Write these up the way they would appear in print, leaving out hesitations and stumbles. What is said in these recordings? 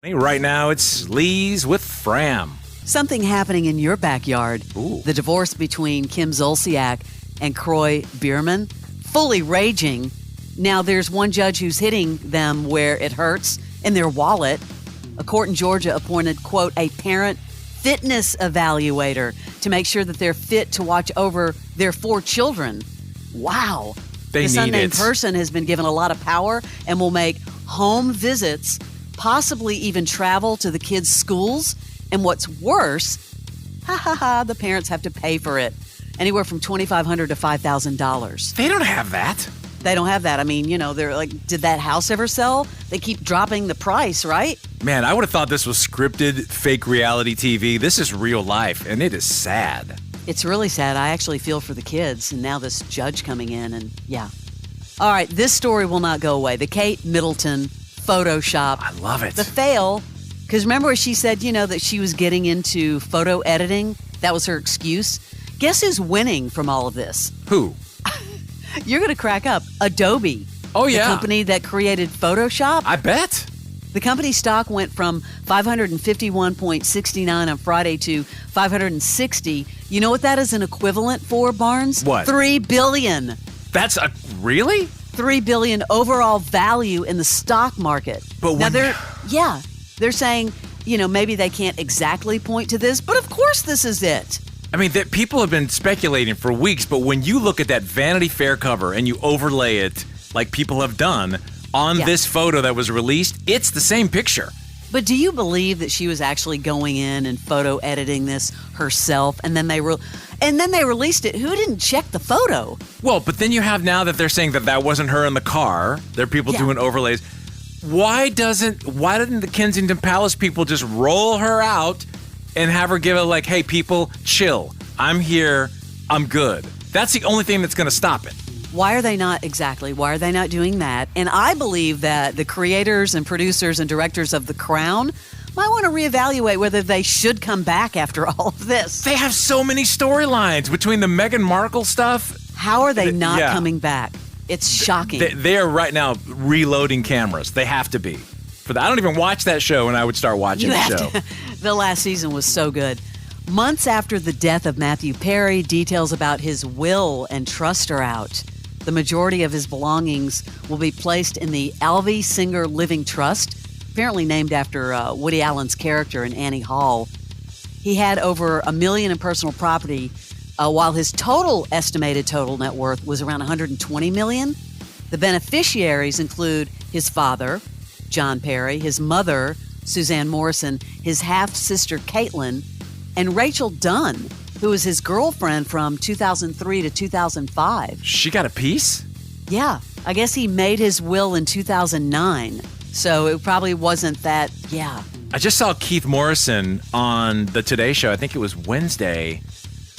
Right now, it's Sleaze with Fram. Something happening in your backyard. Ooh. The divorce between Kim Zolciak and Kroy Bierman, fully raging. Now there's one judge who's hitting them where it hurts, in their wallet. A court in Georgia appointed, quote, a parent fitness evaluator to make sure that they're fit to watch over their 4 children. Wow. This unnamed person has been given a lot of power and will make home visits, possibly even travel to the kids' schools. And what's worse, the parents have to pay for it. Anywhere from $2,500 to $5,000. They don't have that. They don't have that. I mean, they're like, did that house ever sell? They keep dropping the price, right? Man, I would have thought this was scripted, fake reality TV. This is real life, and it is sad. It's really sad. I actually feel for the kids, and now this judge coming in, and yeah. All right, this story will not go away. The Kate Middleton Photoshop. I love it. The fail, because remember what she said, that she was getting into photo editing? That was her excuse. Guess who's winning from all of this? Who? You're going to crack up. Adobe. Oh, yeah. The company that created Photoshop. I bet. The company's stock went from $551.69 on Friday to $560. You know what that is an equivalent for, Barnes? What? $3 billion. That's really? $3 billion overall value in the stock market. But now they're saying, maybe they can't exactly point to this, but of course this is it. I mean, people have been speculating for weeks, but when you look at that Vanity Fair cover and you overlay it like people have done on this photo that was released, it's the same picture. But do you believe that she was actually going in and photo editing this herself, and then they released it? Who didn't check the photo? Well, but then you have now that they're saying that wasn't her in the car. There are people doing overlays. Why didn't the Kensington Palace people just roll her out and have her give it like, hey, people, chill. I'm here. I'm good. That's the only thing that's going to stop it. Why are they not doing that? And I believe that the creators and producers and directors of The Crown might want to reevaluate whether they should come back after all of this. They have so many storylines between the Meghan Markle stuff. How are they not coming back? It's shocking. They are right now reloading cameras. They have to be. I don't even watch that show, and I would start watching the show. The last season was so good. Months after the death of Matthew Perry, details about his will and trust are out. The majority of his belongings will be placed in the Alvy Singer Living Trust, apparently named after Woody Allen's character in Annie Hall. He had over $1 million in personal property, while his estimated total net worth was around $120 million. The beneficiaries include his father, John Perry, his mother, Suzanne Morrison, his half-sister, Caitlin, and Rachel Dunn, who was his girlfriend from 2003 to 2005. She got a piece? Yeah. I guess he made his will in 2009, so it probably wasn't that, I just saw Keith Morrison on the Today Show, I think it was Wednesday,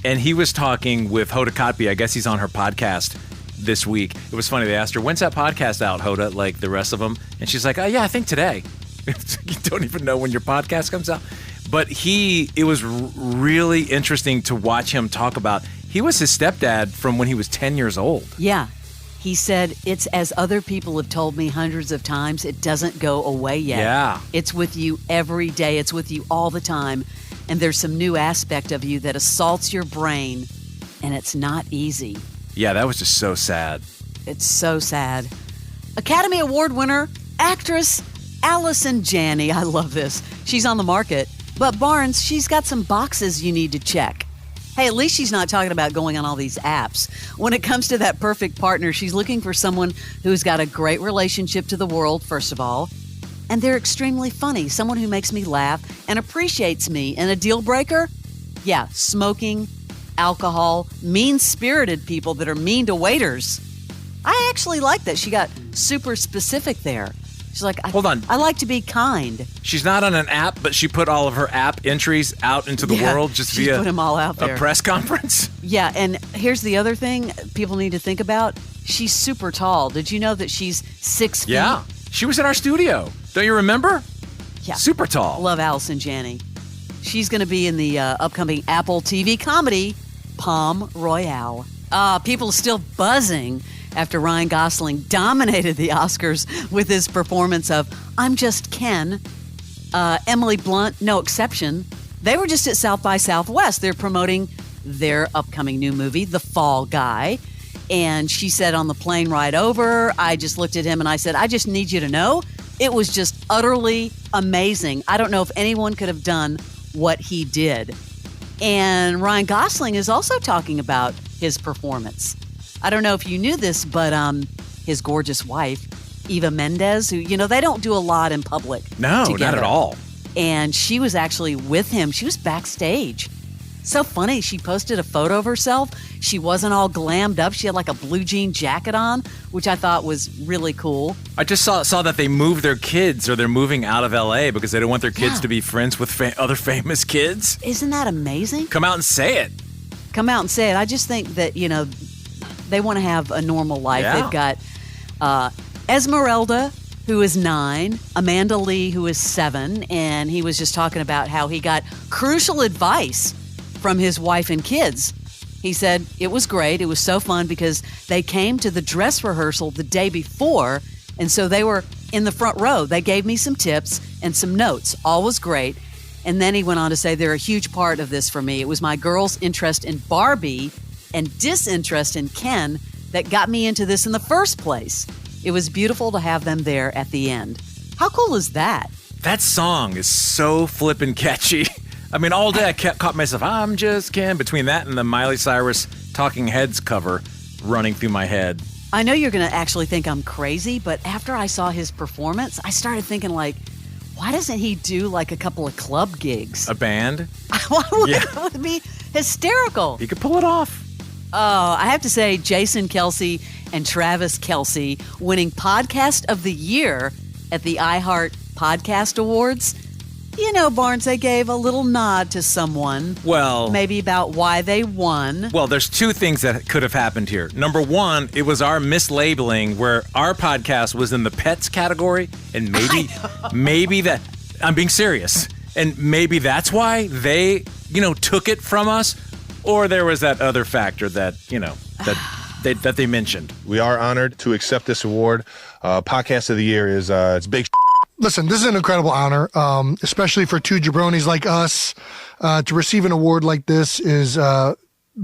and he was talking with Hoda Kotb. I guess he's on her podcast this week. It was funny. They asked her, when's that podcast out, Hoda, like the rest of them? And she's like, oh, yeah, I think today. You don't even know when your podcast comes out. But it was really interesting to watch him talk about, he was his stepdad from when he was 10 years old. Yeah. He said, it's as other people have told me hundreds of times, it doesn't go away yet. Yeah. It's with you every day. It's with you all the time. And there's some new aspect of you that assaults your brain, and it's not easy. Yeah, that was just so sad. It's so sad. Academy Award winner, actress Allison Janey. I love this. She's on the market. But Barnes, she's got some boxes you need to check. Hey, at least she's not talking about going on all these apps. When it comes to that perfect partner, she's looking for someone who's got a great relationship to the world, first of all. And they're extremely funny. Someone who makes me laugh and appreciates me. And a deal breaker? Yeah, smoking, alcohol, mean-spirited people that are mean to waiters. I actually like that. She got super specific there. She's like, hold on. I like to be kind. She's not on an app, but she put all of her app entries out into the world just via put them all out there. A press conference. Yeah, and here's the other thing people need to think about. She's super tall. Did you know that she's 6 feet? Yeah, she was in our studio. Don't you remember? Yeah. Super tall. Love Allison Janey. She's going to be in the upcoming Apple TV comedy, Palm Royale. People are still buzzing after Ryan Gosling dominated the Oscars with his performance of I'm Just Ken. Emily Blunt, no exception. They were just at South by Southwest. They're promoting their upcoming new movie, The Fall Guy. And she said on the plane ride over, I just looked at him and I said, I just need you to know, it was just utterly amazing. I don't know if anyone could have done what he did. And Ryan Gosling is also talking about his performance. I don't know if you knew this, but his gorgeous wife, Eva Mendes, who, they don't do a lot in public. No, together. Not at all. And she was actually with him. She was backstage. So funny. She posted a photo of herself. She wasn't all glammed up. She had like a blue jean jacket on, which I thought was really cool. I just saw that they moved their kids, or they're moving out of L.A. because they don't want their kids to be friends with other famous kids. Isn't that amazing? Come out and say it. Come out and say it. I just think that, they want to have a normal life. Yeah. They've got Esmeralda, who is 9, Amanda Lee, who is 7, and he was just talking about how he got crucial advice from his wife and kids. He said it was great. It was so fun because they came to the dress rehearsal the day before, and so they were in the front row. They gave me some tips and some notes. All was great. And then he went on to say, they're a huge part of this for me. It was my girls' interest in Barbie and disinterest in Ken that got me into this in the first place. It was beautiful to have them there at the end. How cool is that? That song is so flippin' catchy. I mean, all day I caught myself, I'm just Ken, between that and the Miley Cyrus Talking Heads cover running through my head. I know you're going to actually think I'm crazy, but after I saw his performance, I started thinking why doesn't he do like a couple of club gigs? A band? It would be hysterical. He could pull it off. Oh, I have to say, Jason Kelce and Travis Kelce winning Podcast of the Year at the iHeart Podcast Awards. Barnes, they gave a little nod to someone. Well, maybe about why they won. Well, there's two things that could have happened here. Number one, it was our mislabeling where our podcast was in the pets category, and maybe that, I'm being serious, and maybe that's why they, took it from us, or there was that other factor that, that they mentioned. We are honored to accept this award. Podcast of the Year is it's big. Listen, this is an incredible honor, especially for two jabronis like us. To receive an award like this is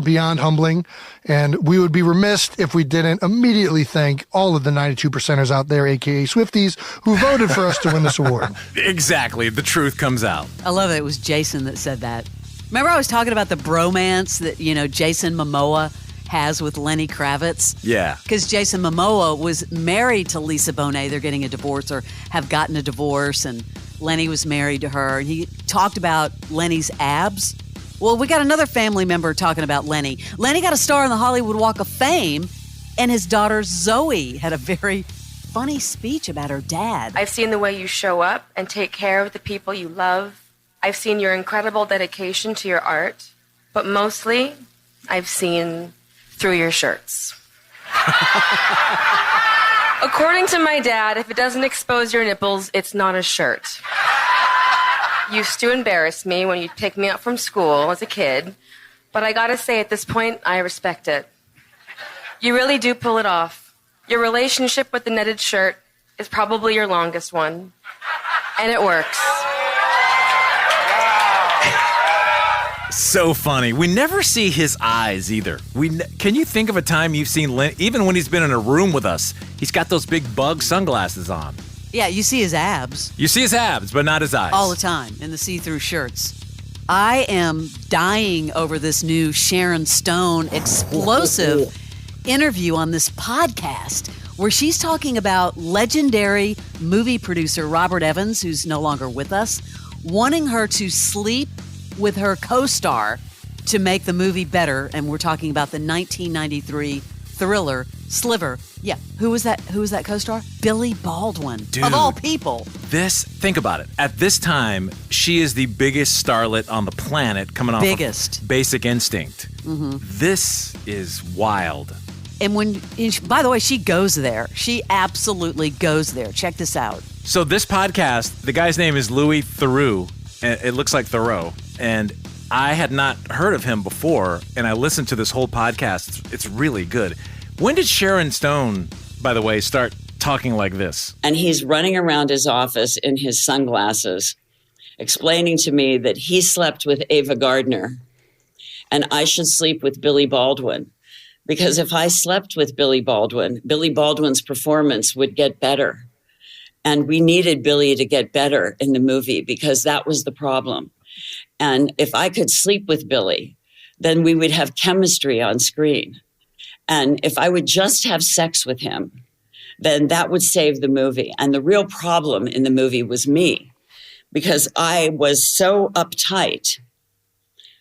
beyond humbling, and we would be remiss if we didn't immediately thank all of the 92%ers out there, a.k.a. Swifties, who voted for us to win this award. Exactly. The truth comes out. I love it. It was Jason that said that. Remember I was talking about the bromance that, Jason Momoa has with Lenny Kravitz? Yeah. Because Jason Momoa was married to Lisa Bonet. They're getting a divorce or have gotten a divorce, and Lenny was married to her. And he talked about Lenny's abs. Well, we got another family member talking about Lenny. Lenny got a star on the Hollywood Walk of Fame, and his daughter Zoe had a very funny speech about her dad. I've seen the way you show up and take care of the people you love. I've seen your incredible dedication to your art, but mostly I've seen through your shirts. According to my dad, if it doesn't expose your nipples, it's not a shirt. Used to embarrass me when you'd pick me up from school as a kid, but I gotta say at this point, I respect it. You really do pull it off. Your relationship with the netted shirt is probably your longest one, and it works. So funny. We never see his eyes either. Can you think of a time you've seen Len, even when he's been in a room with us, he's got those big bug sunglasses on. Yeah, you see his abs. You see his abs, but not his eyes. All the time in the see-through shirts. I am dying over this new Sharon Stone explosive interview on this podcast where she's talking about legendary movie producer Robert Evans, who's no longer with us, wanting her to sleep with her co-star to make the movie better. And we're talking about the 1993 thriller Sliver. Yeah, who was that co-star? Billy Baldwin. Dude, of all people. Think about it. At this time, she is the biggest starlet on the planet coming off of Basic Instinct. Mm-hmm. This is wild. And by the way, she goes there. She absolutely goes there. Check this out. So this podcast, the guy's name is Louis Theroux. And it looks like Thoreau. And I had not heard of him before, and I listened to this whole podcast. It's really good. When did Sharon Stone, by the way, start talking like this? And he's running around his office in his sunglasses, explaining to me that he slept with Ava Gardner and I should sleep with Billy Baldwin. Because if I slept with Billy Baldwin's performance would get better. And we needed Billy to get better in the movie because that was the problem. And if I could sleep with Billy, then we would have chemistry on screen. And if I would just have sex with him, then that would save the movie. And the real problem in the movie was me, because I was so uptight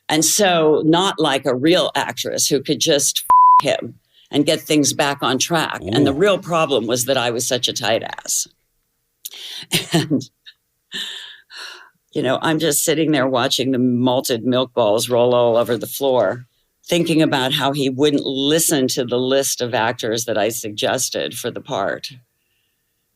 and so not like a real actress who could just him and get things back on track. Ooh. And the real problem was that I was such a tight ass. And, you know, I'm just sitting there watching the malted milk balls roll all over the floor, thinking about how he wouldn't listen to the list of actors that I suggested for the part.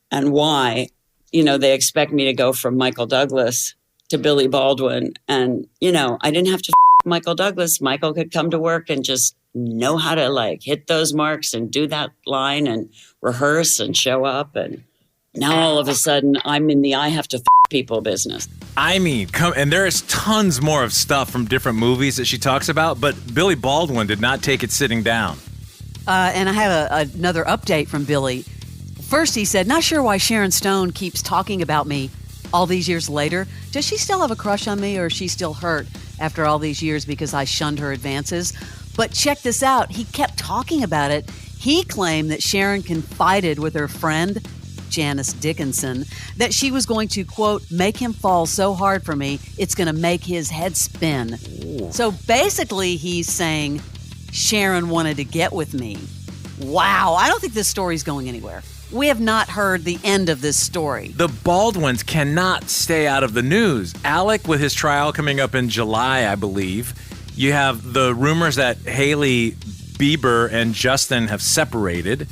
And why, you know, they expect me to go from Michael Douglas to Billy Baldwin. And, you know, I didn't have to Michael Douglas. Michael could come to work and just know how to like hit those marks and do that line and rehearse and show up. And now all of a sudden I'm in the I have to people business. I mean, and there is tons more of stuff from different movies that she talks about, but Billy Baldwin did not take it sitting down. And I have another update from Billy. First, he said, not sure why Sharon Stone keeps talking about me all these years later. Does she still have a crush on me, or is she still hurt after all these years because I shunned her advances? But check this out. He kept talking about it. He claimed that Sharon confided with her friend, Janice Dickinson, that she was going to, quote, make him fall so hard for me, it's going to make his head spin. Ooh. So basically he's saying Sharon wanted to get with me. Wow. I don't think this story's going anywhere. We have not heard the end of this story. The Baldwins cannot stay out of the news. Alec, with his trial coming up in July, I believe. You have the rumors that Hailey Bieber and Justin have separated.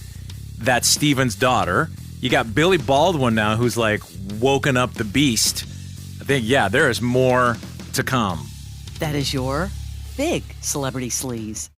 That's Steven's daughter. You got Billy Baldwin now, who's like woken up the beast. I think, yeah, there is more to come. That is your big celebrity sleaze.